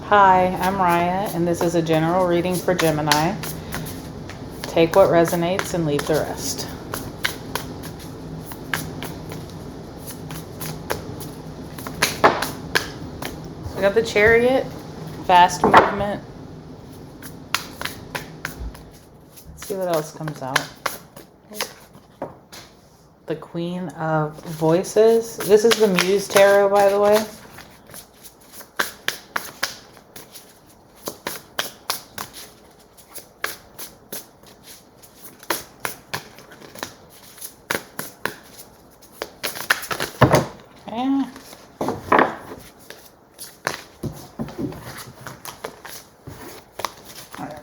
Hi, I'm Raya, and this is a general reading for Gemini. Take what resonates and leave the rest. So we got the Chariot, fast movement. Let's see what else comes out. The Queen of Voices. This is the Muse Tarot, by the way. Yeah. All right.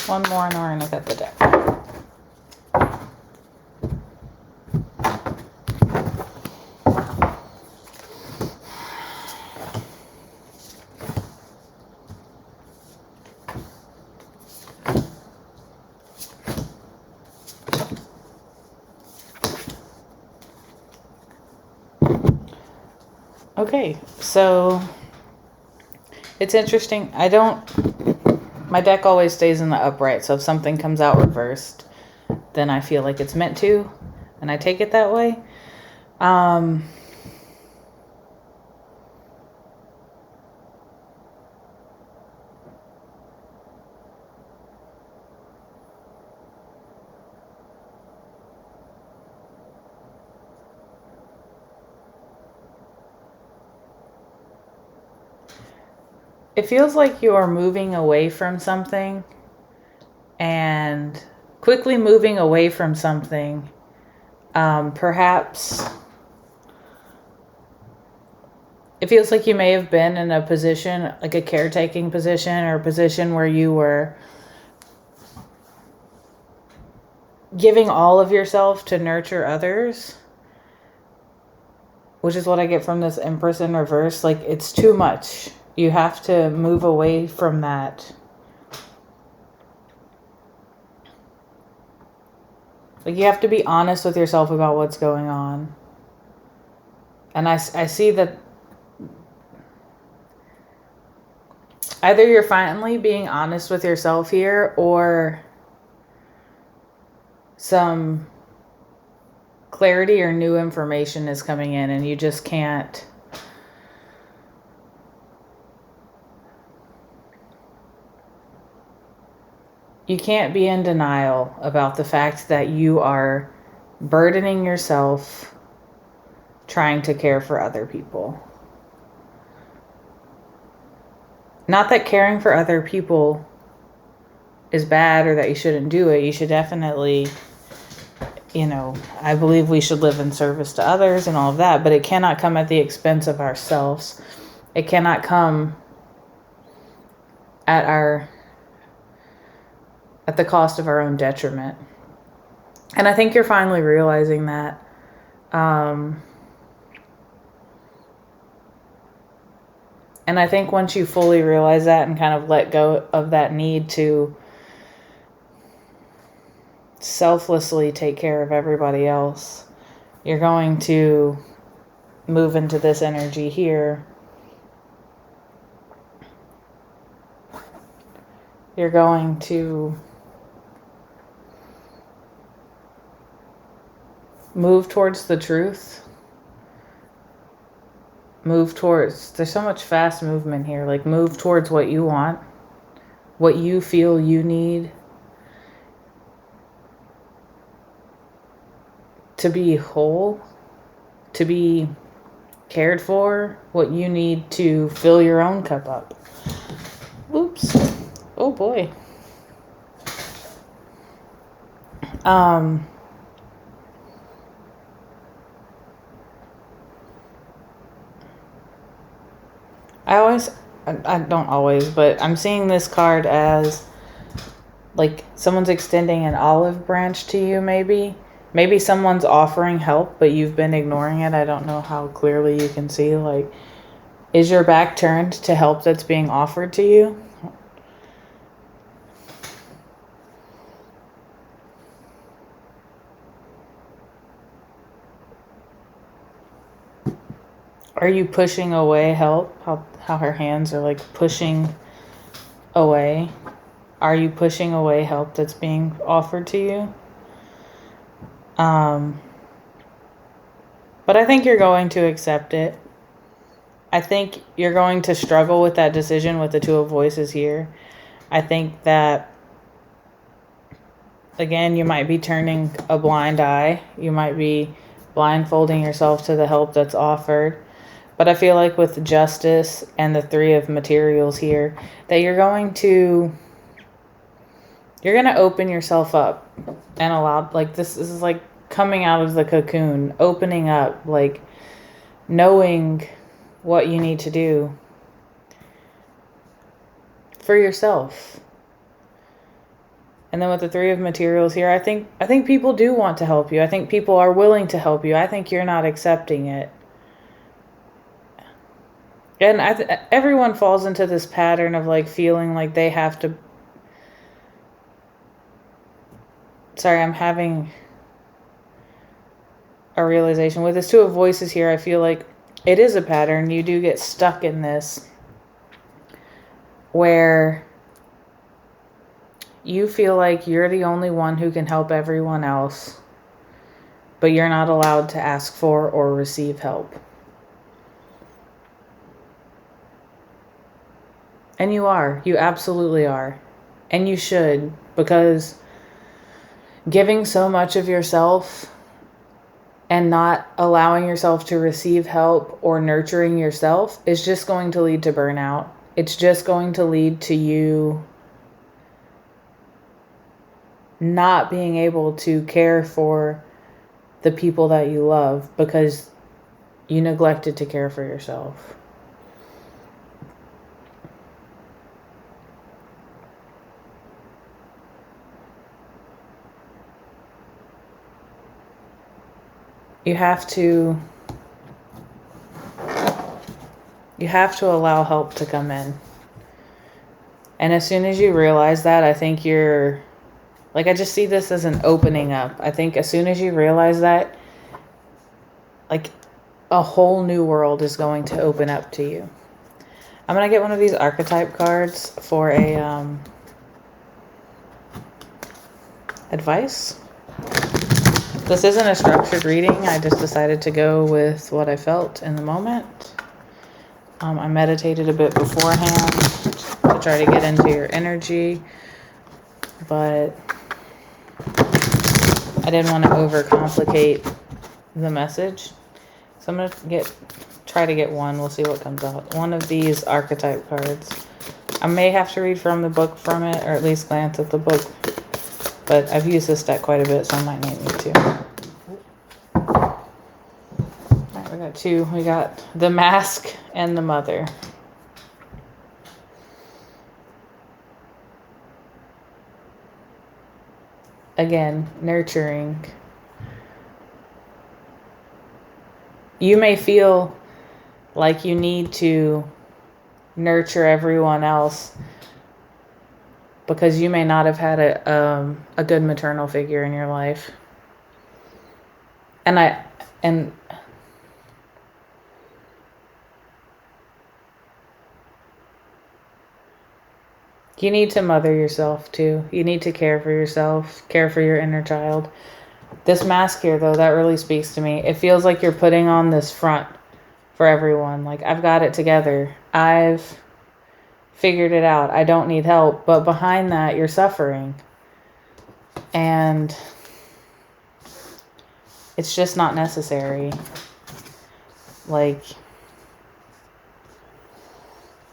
One more and we're going to cut the deck. Okay, so it's interesting. My deck always stays in the upright, so if something comes out reversed, then I feel like it's meant to, and I take it that way. It feels like you are moving away from something and quickly moving away from something. Perhaps it feels like you may have been in a position, like a caretaking position, or a position where you were giving all of yourself to nurture others, which is what I get from this Empress in reverse. Like, it's too much. You have to move away from that. Like, you have to be honest with yourself about what's going on. And I see that either you're finally being honest with yourself here, or some clarity or new information is coming in and you just can't. You can't be in denial about the fact that you are burdening yourself trying to care for other people. Not that caring for other people is bad or that you shouldn't do it. You should definitely, I believe we should live in service to others and all of that, but it cannot come at the expense of ourselves. It cannot come at the cost of our own detriment. And I think you're finally realizing that. And I think once you fully realize that and kind of let go of that need to selflessly take care of everybody else, you're going to move into this energy here. You're going to move towards the truth. There's so much fast movement here. Like, move towards what you want, what you feel you need to be whole, to be cared for, what you need to fill your own cup up. Oops. Oh boy. I don't always, but I'm seeing this card as like someone's extending an olive branch to you, maybe. Maybe someone's offering help, but you've been ignoring it. I don't know how clearly you can see. Like, is your back turned to help that's being offered to you? Are you pushing away help? How her hands are like pushing away. Are you pushing away help that's being offered to you? But I think you're going to accept it. I think you're going to struggle with that decision with the Two of Voices here. I think that, again, you might be turning a blind eye. You might be blindfolding yourself to the help that's offered. But I feel like with Justice and the Three of Materials here, that you're going to open yourself up and allow, like, this is like coming out of the cocoon, opening up, like knowing what you need to do for yourself. And then with the Three of Materials here, I think people do want to help you. I think people are willing to help you. I think you're not accepting it. And everyone falls into this pattern of like feeling like they have to. Sorry, I'm having a realization. With this Two of Voices here, I feel like it is a pattern. You do get stuck in this where you feel like you're the only one who can help everyone else, but you're not allowed to ask for or receive help. And you are. You absolutely are. And you should, because giving so much of yourself and not allowing yourself to receive help or nurturing yourself is just going to lead to burnout. It's just going to lead to you not being able to care for the people that you love because you neglected to care for yourself. You have to allow help to come in. And as soon as you realize that, I think you're, like, I just see this as an opening up. I think as soon as you realize that, like, a whole new world is going to open up to you. I'm going to get one of these archetype cards for a advice. This isn't a structured reading. I just decided to go with what I felt in the moment. I meditated a bit beforehand to try to get into your energy, but I didn't want to overcomplicate the message. So I'm going to try to get one. We'll see what comes out. One of these archetype cards. I may have to read from the book from it, or at least glance at the book. But I've used this deck quite a bit, so I might need to. Alright, we got two. We got the Mask and the Mother. Again, nurturing. You may feel like you need to nurture everyone else because you may not have had a good maternal figure in your life. And you need to mother yourself too. You need to care for yourself, care for your inner child. This mask here, though, that really speaks to me. It feels like you're putting on this front for everyone. Like, I've got it together. I've figured it out. I don't need help. But behind that, you're suffering. And it's just not necessary. Like,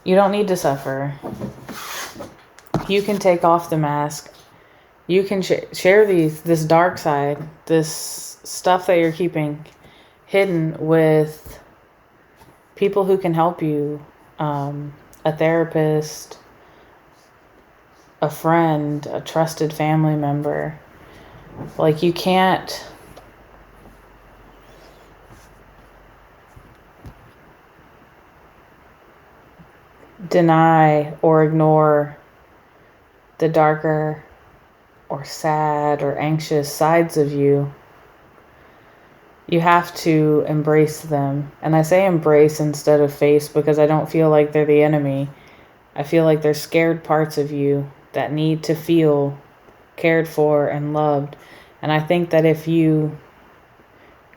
you don't need to suffer. You can take off the mask. You can share this dark side, this stuff that you're keeping hidden with people who can help you. A therapist, a friend, a trusted family member. Like, you can't deny or ignore the darker or sad or anxious sides of you. you have to embrace them. And I say embrace instead of face because I don't feel like they're the enemy. I feel like they're scared parts of you that need to feel cared for and loved. And I think that if you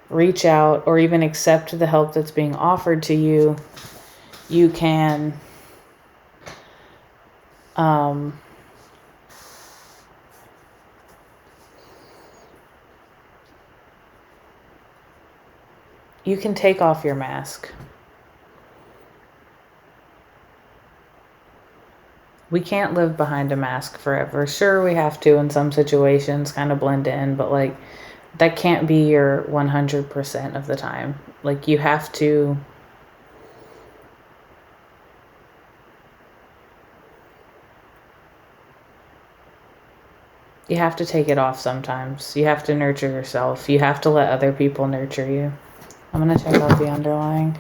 reach out or even accept the help that's being offered to you, you can you can take off your mask. We can't live behind a mask forever. Sure, we have to in some situations kind of blend in, but like that can't be your 100% of the time. Like you have to take it off sometimes. You have to nurture yourself. You have to let other people nurture you. I'm going to check out the underlying.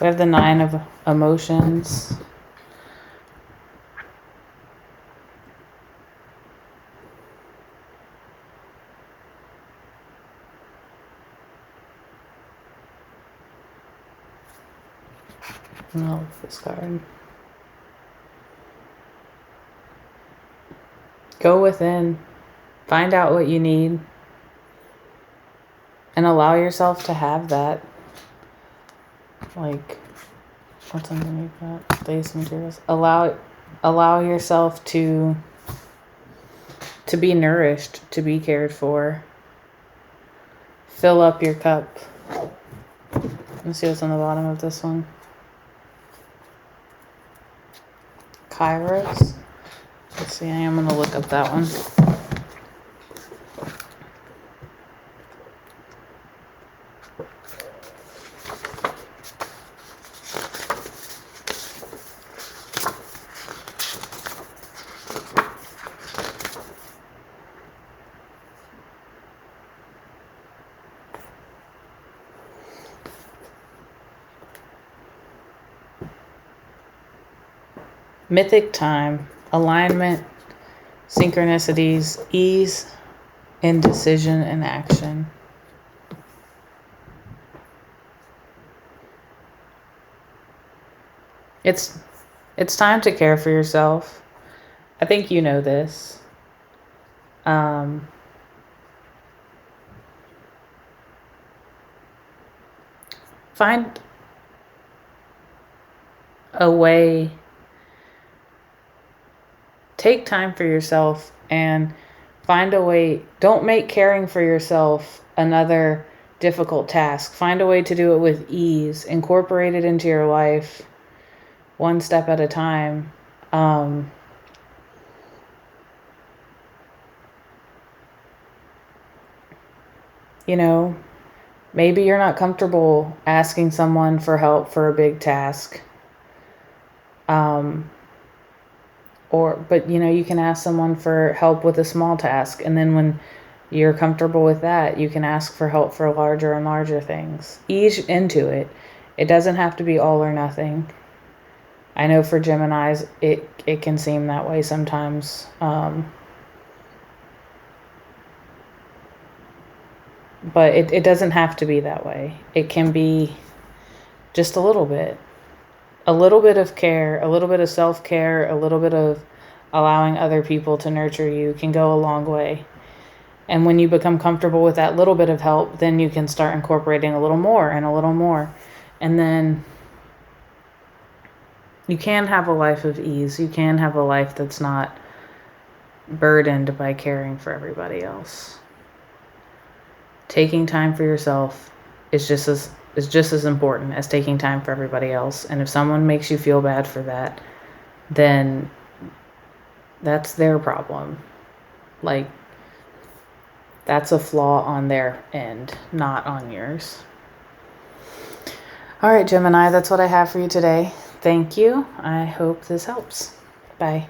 We have the 9 of emotions. I love this card. Go within. Find out what you need. And allow yourself to have that. Like, what's underneath that? Base materials. Allow yourself to be nourished, to be cared for. Fill up your cup. Let's see what's on the bottom of this one. Kairos. Let's see, I am going to look up that one. Mythic time, alignment, synchronicities, ease, indecision, and action. It's time to care for yourself. I think you know this. Find a way. Take time for yourself and find a way. Don't make caring for yourself another difficult task. Find a way to do it with ease. Incorporate it into your life one step at a time. You know, maybe you're not comfortable asking someone for help for a big task. But you know, you can ask someone for help with a small task. And then when you're comfortable with that, you can ask for help for larger and larger things. Ease into it. It doesn't have to be all or nothing. I know for Geminis, it can seem that way sometimes. But it doesn't have to be that way. It can be just a little bit. A little bit of care, a little bit of self-care, a little bit of allowing other people to nurture you can go a long way. And when you become comfortable with that little bit of help, then you can start incorporating a little more and a little more. And then you can have a life of ease. You can have a life that's not burdened by caring for everybody else. Taking time for yourself is just as important as taking time for everybody else. And if someone makes you feel bad for that, then that's their problem. Like, that's a flaw on their end, not on yours. All right, Gemini, that's what I have for you today. Thank you. I hope this helps. Bye.